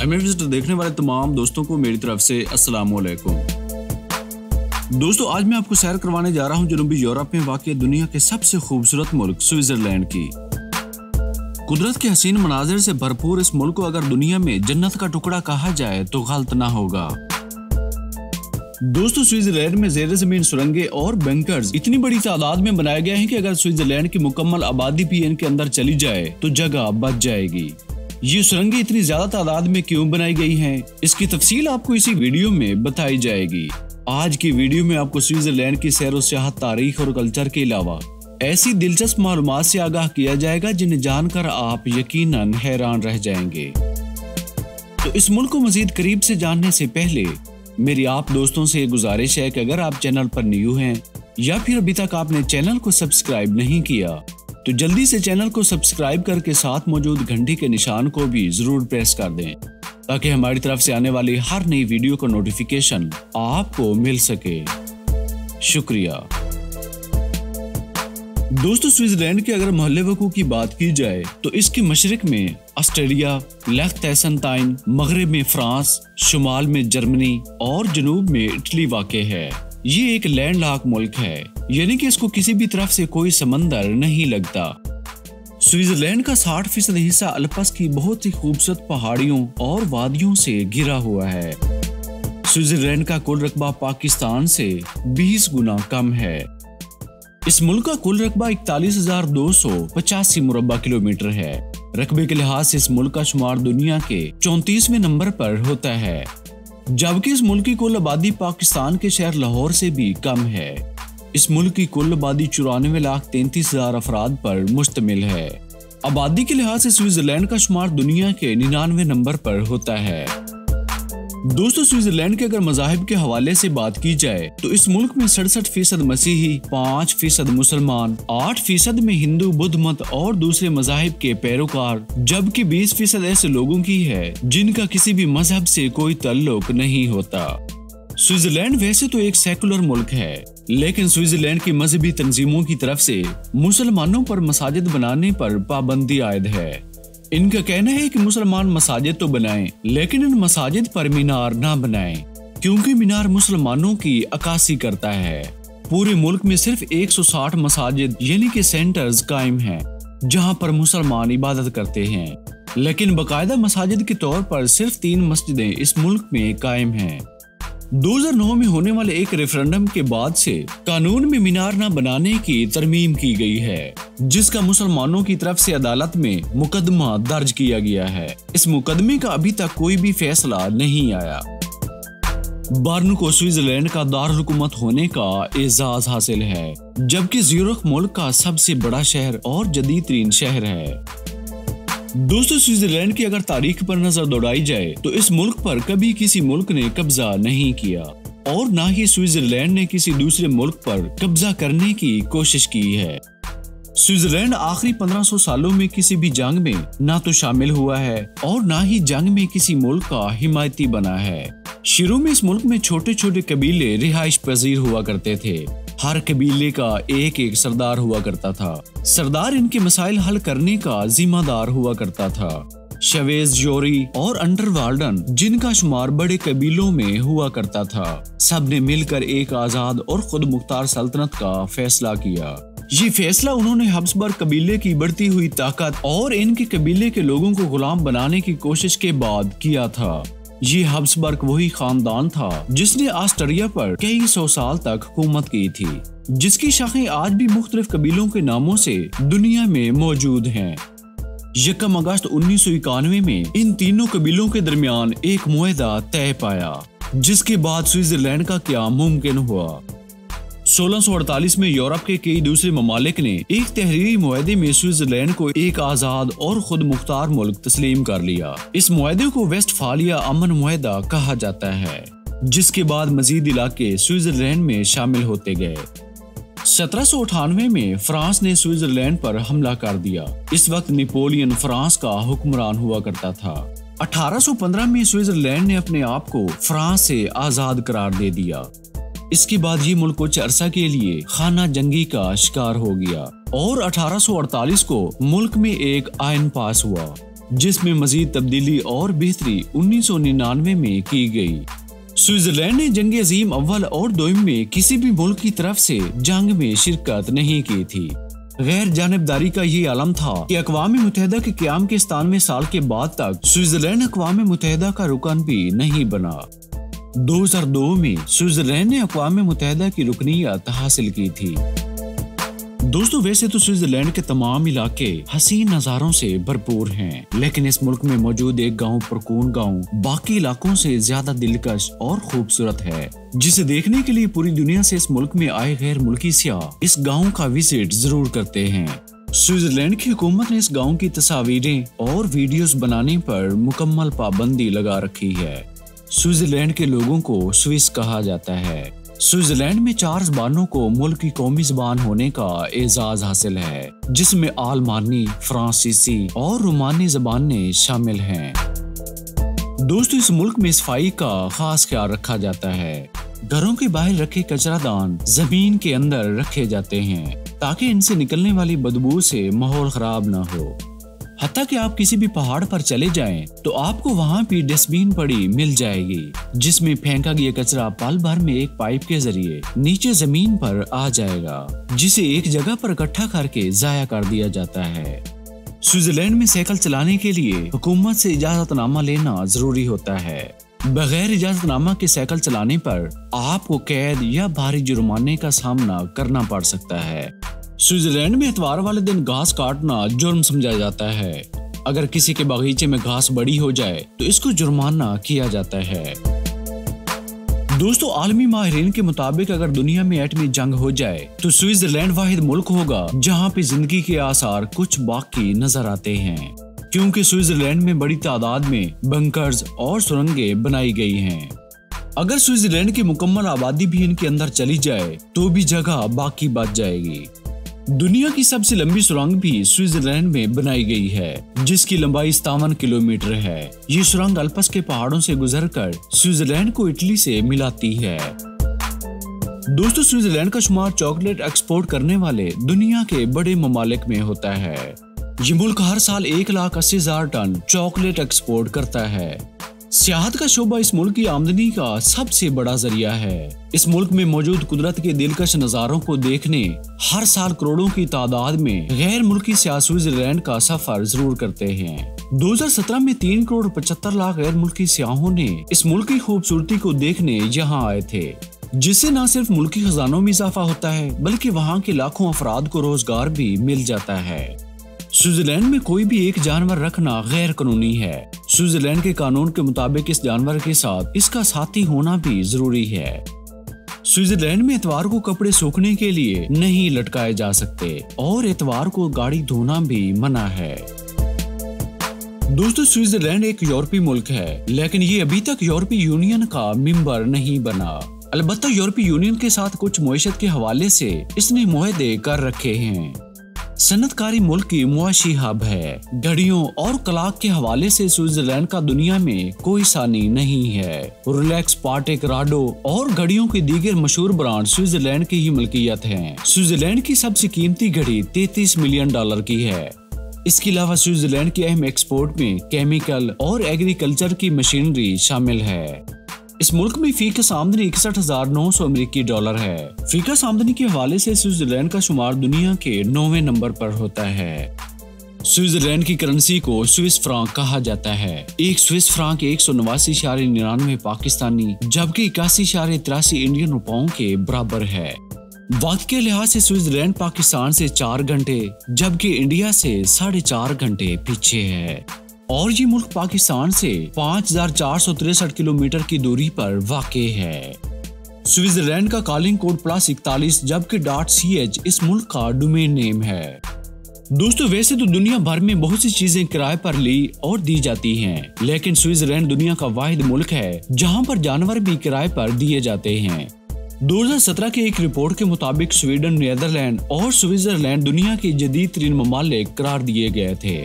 Visitor देखने वाले तमाम दोस्तों को मेरी तरफ से अस्सलाम वालेकुम। दोस्तों, आज मैं आपको सैर करवाने जा रहा हूं जनूबी यूरोप में वाक़ दुनिया के सबसे खूबसूरत मुल्क स्विट्जरलैंड की। कुदरत के हसीन मनाजिर से भरपूर इस मुल्क को अगर दुनिया में जन्नत का टुकड़ा कहा जाए तो गलत ना होगा। दोस्तों, स्विट्जरलैंड में ज़ेर ज़मीन सुरंगें और बंकर्स इतनी बड़ी तादाद में बनाए गए हैं कि अगर स्विट्जरलैंड की मुकम्मल आबादी भी इनके अंदर चली जाए तो जगह बच जाएगी। ये सुरंगें इतनी ज्यादा तादाद में क्यों बनाई गई हैं, इसकी तफसील आपको इसी वीडियो में बताई जाएगी। आज की वीडियो में आपको स्विट्जरलैंड की सैर व सियाहत, तारीख और कल्चर के अलावा ऐसी दिलचस्प मालूमात से आगाह किया जाएगा जिन्हें जानकर आप यकीनन हैरान रह जाएंगे। तो इस मुल्क को मजीद करीब से जानने से पहले मेरी आप दोस्तों से गुजारिश है कि अगर आप चैनल पर न्यू हैं या फिर अभी तक आपने चैनल को सब्सक्राइब नहीं किया तो जल्दी से चैनल को सब्सक्राइब करके साथ मौजूद घंटी के निशान को भी जरूर प्रेस कर दें ताकि हमारी तरफ से आने वाली हर नई वीडियो का नोटिफिकेशन आपको मिल सके। शुक्रिया। दोस्तों, स्विट्जरलैंड के अगर मोहल्ले वकू की बात की जाए तो इसके मशरिक में ऑस्ट्रेलिया, लिechtenstein, मगरिब में फ्रांस, शुमाल में जर्मनी और जनूब में इटली वाक़े है। ये एक लैंडलॉक मुल्क है, यानी कि इसको किसी भी तरफ से कोई समंदर नहीं लगता। स्विट्जरलैंड का 60% हिस्सा अल्प्स की बहुत ही खूबसूरत पहाड़ियों और वादियों से घिरा हुआ है। स्विट्जरलैंड का कुल रकबा पाकिस्तान से 20 गुना कम है। इस मुल्क का कुल रकबा 41,285 मुरब्बा किलोमीटर है। रकबे के लिहाज से इस मुल्क का शुमार दुनिया के 34वें नंबर पर होता है, जबकि इस मुल्क की कुल आबादी पाकिस्तान के शहर लाहौर से भी कम है। इस मुल्क की कुल आबादी 94,33,000 अफराद पर मुश्तमिल है। आबादी के लिहाज से स्विट्जरलैंड का शुमार दुनिया के 99वें नंबर पर होता है। दोस्तों, स्विट्जरलैंड के अगर मज़ाहिब के हवाले से बात की जाए तो इस मुल्क में 67% मसीही, 5% मुसलमान, 8% में हिंदू, बुद्ध मत और दूसरे मज़ाहिब के पैरोकार, जबकि 20% ऐसे लोगों की है जिनका किसी भी मजहब से कोई ताल्लुक नहीं होता। स्विट्जरलैंड वैसे तो एक सेकुलर मुल्क है, लेकिन स्विट्जरलैंड की मजहबी तंजीमों की तरफ से मुसलमानों पर मसाजिद बनाने पर पाबंदी आयद है। इनका कहना है कि मुसलमान मसाजिद तो बनाएं, लेकिन इन मसाजिद पर मीनार ना बनाएं, क्योंकि मीनार मुसलमानों की अक्कासी करता है। पूरे मुल्क में सिर्फ 160 मसाजिद यानी कि सेंटर्स कायम हैं, जहां पर मुसलमान इबादत करते हैं, लेकिन बाकायदा मसाजिद के तौर पर सिर्फ 3 मस्जिदें इस मुल्क में कायम हैं। 2009 में होने वाले एक रेफरेंडम के बाद से कानून में मीनार न बनाने की तरमीम की गई है, जिसका मुसलमानों की तरफ से अदालत में मुकदमा दर्ज किया गया है। इस मुकदमे का अभी तक कोई भी फैसला नहीं आया। बर्न को स्विट्जरलैंड का दारुल हुकूमत होने का एजाज हासिल है, जबकि ज़्यूरिख मुल्क का सबसे बड़ा शहर और जदीद तरीन शहर है। दोस्तों, स्विट्जरलैंड की अगर तारीख पर नजर दौड़ाई जाए तो इस मुल्क पर कभी किसी मुल्क ने कब्जा नहीं किया और ना ही स्विट्जरलैंड ने किसी दूसरे मुल्क पर कब्जा करने की कोशिश की है। स्विट्जरलैंड आखिरी 1500 सालों में किसी भी जंग में ना तो शामिल हुआ है और ना ही जंग में किसी मुल्क का हिमायती बना है। शुरू में इस मुल्क में छोटे छोटे कबीले रिहाइश पजीर हुआ करते थे। हर कबीले का एक एक सरदार हुआ करता था। सरदार इनके मसाइल हल करने का जिम्मेदार हुआ करता था। शवेज, जोरी और अंडरवाल्डन, जिनका शुमार बड़े कबीलों में हुआ करता था, सब ने मिलकर एक आजाद और खुद मुख्तार सल्तनत का फैसला किया। ये फैसला उन्होंने हब्सबर्ग कबीले की बढ़ती हुई ताकत और इनके कबीले के लोगों को गुलाम बनाने की कोशिश के बाद किया था। ये हब्सबर्ग वही खानदान था जिसने ऑस्ट्रिया पर कई सौ साल तक हुकूमत की थी, जिसकी शाखें आज भी मुख्तलिफ कबीलों के नामों से दुनिया में मौजूद हैं। 1 अगस्त 1991 में इन तीनों कबीलों के दरमियान एक मुआहदा तय पाया, जिसके बाद स्विट्जरलैंड का क्या मुमकिन हुआ। 1648 में यूरोप के कई दूसरे ममालिक ने एक तहरीरी मुआहदे में स्विट्जरलैंड को एक आजाद और खुद मुख्तार मुल्क तस्लीम कर लिया। इस मुआहदे को वेस्टफालिया अमन मुआहदा कहा जाता है, जिसके बाद मजीद इलाके स्विट्जरलैंड में शामिल होते गए। 1798 में फ्रांस ने स्विट्जरलैंड पर हमला कर दिया। इस वक्त नेपोलियन फ्रांस का हुक्मरान हुआ करता था। 1815 में स्विट्जरलैंड ने अपने आप को फ्रांस से आजाद करार दे दिया। इसके बाद ये मुल्क कुछ अरसा के लिए खाना जंगी का शिकार हो गया और 1848 को मुल्क में एक आइन पास हुआ, जिसमें मजीद तब्दीली और बेहतरी 1999 में की गई। स्विट्जरलैंड ने जंग अजीम अव्वल और दोइम में किसी भी मुल्क की तरफ से जंग में शिरकत नहीं की थी। गैर जानिबदारी का ये आलम था कि अक़वाम मुत्तहिदा के क़याम के 97 साल के बाद तक स्विट्जरलैंड अक़वाम मुत्तहिदा का रुकन भी नहीं बना। 2002 में स्विट्जरलैंड ने अक़वाम मुत्तहिदा की रुकनीयत हासिल की थी। दोस्तों, वैसे तो स्विट्जरलैंड के तमाम इलाके हसीन नज़ारों से भरपूर हैं, लेकिन इस मुल्क में मौजूद एक गांव परकून गांव बाकी इलाकों से ज्यादा दिलकश और खूबसूरत है, जिसे देखने के लिए पूरी दुनिया से इस मुल्क में आए गैर मुल्की सियाह इस गांव का विजिट जरूर करते हैं। स्विट्जरलैंड की हुकूमत ने इस गांव की तस्वीरें और वीडियोस बनाने पर मुकम्मल पाबंदी लगा रखी है। स्विट्जरलैंड के लोगों को स्विस कहा जाता है। स्विट्जरलैंड में 4 ज़बानों को मुल्क की कौमी ज़बान होने का एजाज हासिल है, जिसमें आलमानी, फ्रांसीसी और रोमानी ज़बानें शामिल हैं। दोस्तों, इस मुल्क में सफाई का खास ख्याल रखा जाता है। घरों के बाहर रखे कचरादान जमीन के अंदर रखे जाते हैं ताकि इनसे निकलने वाली बदबू से माहौल खराब न हो। हत्ता कि आप किसी भी पहाड़ पर चले जाएं तो आपको वहाँ भी डस्टबिन पड़ी मिल जाएगी, जिसमें फेंका गया कचरा पल भर में एक पाइप के जरिए नीचे जमीन पर आ जाएगा, जिसे एक जगह पर इकट्ठा करके जाया कर दिया जाता है। स्विट्जरलैंड में साइकिल चलाने के लिए हुकूमत से इजाजतनामा लेना जरूरी होता है। बगैर इजाजतनामा के साइकिल चलाने पर आपको कैद या भारी जुर्माने का सामना करना पड़ सकता है। स्विट्जरलैंड में इतवार वाले दिन घास काटना जुर्म समझा जाता है। अगर किसी के बगीचे में घास बड़ी हो जाए तो इसको जुर्माना किया जाता है। दोस्तों, आलमी माहिरीन के मुताबिक अगर दुनिया में एटमी जंग हो जाए तो स्विट्जरलैंड वाहिद मुल्क होगा जहां पे जिंदगी के आसार कुछ बाकी नजर आते हैं, क्योंकि स्विट्जरलैंड में बड़ी तादाद में बंकर्स और सुरंगें बनाई गई हैं। अगर स्विट्जरलैंड की मुकम्मल आबादी भी इनके अंदर चली जाए तो भी जगह बाकी बच जाएगी। दुनिया की सबसे लंबी सुरंग भी स्विट्जरलैंड में बनाई गई है, जिसकी लंबाई 57 किलोमीटर है। ये सुरंग अल्प्स के पहाड़ों से गुजरकर स्विट्जरलैंड को इटली से मिलाती है। दोस्तों, स्विट्जरलैंड का शुमार चॉकलेट एक्सपोर्ट करने वाले दुनिया के बड़े ममालिक में होता है। ये मुल्क हर साल 1,80,000 टन चॉकलेट एक्सपोर्ट करता है। सियाहत का शोबा इस मुल्क की आमदनी का सबसे बड़ा जरिया है। इस मुल्क में मौजूद कुदरत के दिलकश नज़ारों को देखने हर साल करोड़ों की तादाद में गैर मुल्की सियाह स्विट्जरलैंड का सफर जरूर करते हैं। 2017 में 3 करोड़ 75 लाख गैर मुल्की सियाहों ने इस मुल्क की खूबसूरती को देखने यहाँ आए थे, जिससे न सिर्फ मुल्की खजानों में इजाफा होता है बल्कि वहाँ के लाखों अफराद को रोजगार भी मिल जाता है। स्विट्जरलैंड में कोई भी एक जानवर रखना गैर कानूनी है। स्विट्जरलैंड के कानून के मुताबिक इस जानवर के साथ इसका साथी होना भी जरूरी है। स्विट्जरलैंड में इतवार को कपड़े सूखने के लिए नहीं लटकाए जा सकते और इतवार को गाड़ी धोना भी मना है। दोस्तों, स्विट्जरलैंड एक यूरोपीय मुल्क है, लेकिन ये अभी तक यूरोपीय यूनियन का मेंबर नहीं बना। अलबत्ता यूरोपीय यूनियन के साथ कुछ मुआशत के हवाले से इसने मुआहदे कर रखे हैं। सनतकारी मुल्क की मुआशी हब है। घड़ियों और कलाक के हवाले से स्विट्जरलैंड का दुनिया में कोई सानी नहीं है। रोलेक्स, पाटेक, राडो और घड़ियों के दीगर मशहूर ब्रांड स्विट्जरलैंड की ही मलकियत हैं। स्विट्जरलैंड की सबसे कीमती घड़ी $33 मिलियन की है। इसके अलावा स्विट्जरलैंड की अहम एक्सपोर्ट में केमिकल और एग्रीकल्चर की मशीनरी शामिल है। इस मुल्क में फीकस आमदनी $61,900 है। फीकस आमदनी के हवाले से स्विट्जरलैंड का शुमार दुनिया के 9वें नंबर पर होता है। स्विट्जरलैंड की करेंसी को स्विस फ्रांक कहा जाता है। एक स्विस फ्रांक 189.99 पाकिस्तानी जबकि 81.83 इंडियन रुपयों के बराबर है। वक्त के लिहाज से स्विट्जरलैंड पाकिस्तान से 4 घंटे जबकि इंडिया से 4.5 घंटे पीछे है और ये मुल्क पाकिस्तान से 5,463 किलोमीटर की दूरी पर वाक़े है। स्विट्जरलैंड का कॉलिंग कोड +41 जबकि .ch इस मुल्क का डोमेन नेम है। दोस्तों, वैसे तो दुनिया भर में बहुत सी चीजें किराए पर ली और दी जाती हैं, लेकिन स्विट्जरलैंड दुनिया का वाहिद मुल्क है जहां पर जानवर भी किराए पर दिए जाते हैं। 2017 की एक रिपोर्ट के मुताबिक स्वीडन, नीदरलैंड और स्विट्जरलैंड दुनिया के जदीद तरीन ममालिक करार दिए गए थे।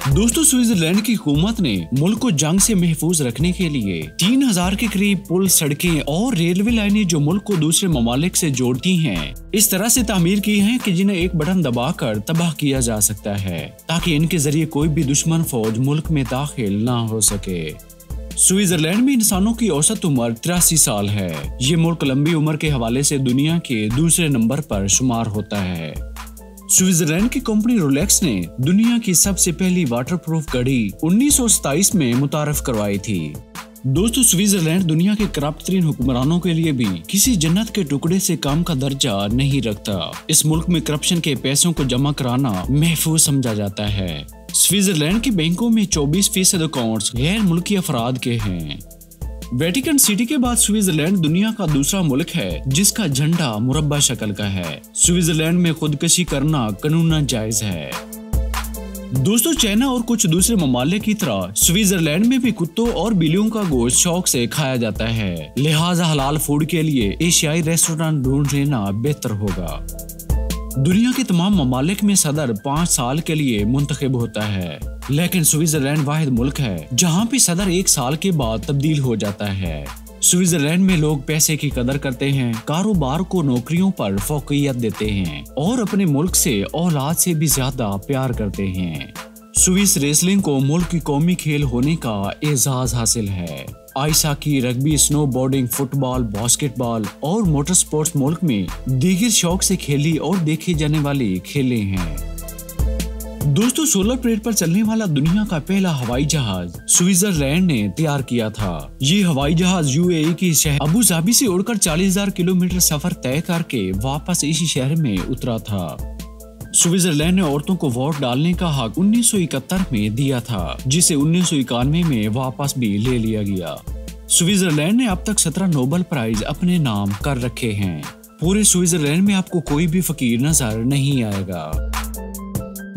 दोस्तों स्विट्जरलैंड की हुकूमत ने मुल्क को जंग से महफूज रखने के लिए 3000 के करीब पुल, सड़कें और रेलवे लाइनें जो मुल्क को दूसरे ममालिक से जोड़ती हैं, इस तरह से तामीर की हैं कि जिन्हें एक बटन दबाकर तबाह किया जा सकता है, ताकि इनके जरिए कोई भी दुश्मन फौज मुल्क में दाखिल ना हो सके। स्विट्जरलैंड में इंसानों की औसत उम्र 83 साल है। ये मुल्क लंबी उम्र के हवाले से दुनिया के दूसरे नंबर पर शुमार होता है। स्विट्जरलैंड की कंपनी रोलेक्स ने दुनिया की सबसे पहली वाटरप्रूफ घड़ी 1927 में मुतारफ करवाई थी। दोस्तों स्विट्जरलैंड दुनिया के करप्ट तरीन हुक्मरानों के लिए भी किसी जन्नत के टुकड़े से कम का दर्जा नहीं रखता। इस मुल्क में करप्शन के पैसों को जमा कराना महफूज समझा जाता है। स्विट्जरलैंड के बैंकों में 24% अकाउंट्स गैर मुल्की अफराद के हैं। वेटिकन सिटी के बाद स्विट्जरलैंड दुनिया का दूसरा मुल्क है जिसका झंडा मुरब्बा शक्ल का है। स्विट्जरलैंड में खुदकशी करना कानूनन जायज है। दोस्तों चाइना और कुछ दूसरे ममालिक की तरह स्विट्जरलैंड में भी कुत्तों और बिल्लियों का गोश्त शौक से खाया जाता है, लिहाजा हलाल फूड के लिए एशियाई रेस्टोरेंट ढूंढ लेना बेहतर होगा। दुनिया के तमाम ममालिक में सदर 5 साल के लिए मुंतखब होता है, लेकिन स्विट्जरलैंड वाहिद मुल्क है जहाँ पे सदर 1 साल के बाद तब्दील हो जाता है। स्विट्जरलैंड में लोग पैसे की कदर करते हैं, कारोबार को नौकरियों पर फोकियत देते हैं और अपने मुल्क से औलाद से भी ज्यादा प्यार करते हैं। स्विस रेसलिंग को मुल्क की कौमी खेल होने का एजाज हासिल है। Ice hockey, rugby, snowboarding, football, basketball और मोटर स्पोर्ट्स मुल्क में दीगर शौक से खेली और देखी जाने वाली खेलें हैं। दोस्तों सोलर प्लेट पर चलने वाला दुनिया का पहला हवाई जहाज स्विट्जरलैंड ने तैयार किया था। ये हवाई जहाज यूएई के शहर अबू धाबी से उड़कर 40,000 किलोमीटर सफर तय करके वापस इसी शहर में उतरा था। स्विट्जरलैंड ने औरतों को वोट डालने का हक 1971 में दिया था, जिसे 1991 में वापस भी ले लिया गया। स्विट्जरलैंड ने अब तक 17 नोबेल प्राइज अपने नाम कर रखे हैं। पूरे स्विट्जरलैंड में आपको कोई भी फकीर नजर नहीं आएगा।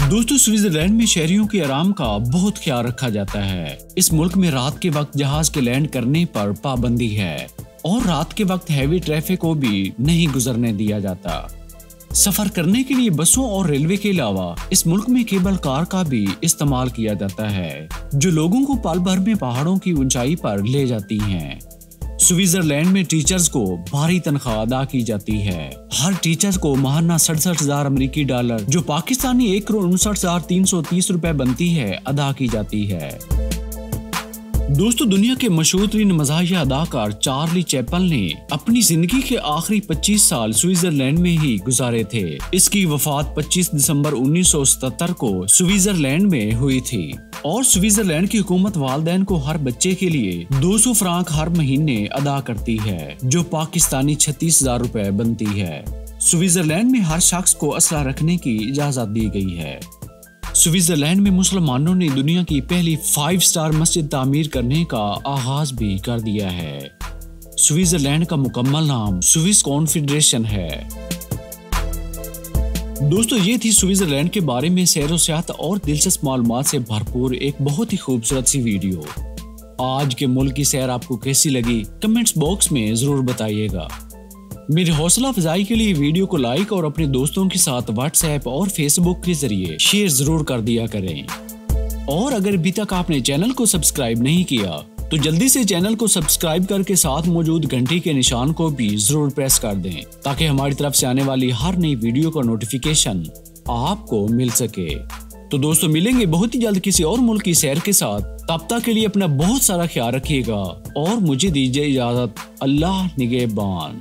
दोस्तों स्विट्जरलैंड में शहरियों के आराम का बहुत ख्याल रखा जाता है। इस मुल्क में रात के वक्त जहाज के लैंड करने पर पाबंदी है और रात के वक्त हैवी ट्रैफिक को भी नहीं गुजरने दिया जाता। सफर करने के लिए बसों और रेलवे के अलावा इस मुल्क में केबल कार का भी इस्तेमाल किया जाता है, जो लोगों को पल भर में पहाड़ों की ऊंचाई पर ले जाती हैं। स्विट्जरलैंड में टीचर्स को भारी तनख्वाह अदा की जाती है। हर टीचर को माहाना 67,000 अमेरिकी डॉलर, जो पाकिस्तानी 1,59,330 रुपए बनती है, अदा की जाती है। दोस्तों दुनिया के मशहूर तरीन मज़ाहिया अदाकार चार्ली चैपल ने अपनी जिंदगी के आखिरी 25 साल स्विट्जरलैंड में ही गुजारे थे। इसकी वफात 25 दिसंबर 1977 को स्विट्जरलैंड में हुई थी और स्विट्जरलैंड की हुकूमत वालिदैन को हर बच्चे के लिए 200 फ्रांक हर महीने अदा करती है, जो पाकिस्तानी 36,000 रुपए बनती है। स्विट्जरलैंड में हर शख्स को असला रखने की इजाजत दी गई है। स्विट्जरलैंड में मुसलमानों ने दुनिया की पहली 5 स्टार मस्जिद तामीर करने का आगाज भी कर दिया है। स्विट्जरलैंड का मुकम्मल नाम स्विस कॉन्फेडरेशन है। दोस्तों ये थी स्विट्जरलैंड के बारे में सैर व सियाहत और दिलचस्प मालूमात से भरपूर एक बहुत ही खूबसूरत सी वीडियो। आज के मुल्क की सैर आपको कैसी लगी कमेंट्स बॉक्स में जरूर बताइएगा। मेरी हौसला अफजाई के लिए वीडियो को लाइक और अपने दोस्तों के साथ व्हाट्सएप और फेसबुक के जरिए शेयर जरूर कर दिया करें। और अगर अभी तक आपने चैनल को सब्सक्राइब नहीं किया तो जल्दी से चैनल को सब्सक्राइब करके साथ मौजूद घंटी के निशान को भी जरूर प्रेस कर दें, ताकि हमारी तरफ से आने वाली हर नई वीडियो का नोटिफिकेशन आपको मिल सके। तो दोस्तों मिलेंगे बहुत ही जल्द किसी और मुल्क की सैर के साथ। तब तक के लिए अपना बहुत सारा ख्याल रखिएगा और मुझे दीजिए इजाजत। अल्लाह निगहबान।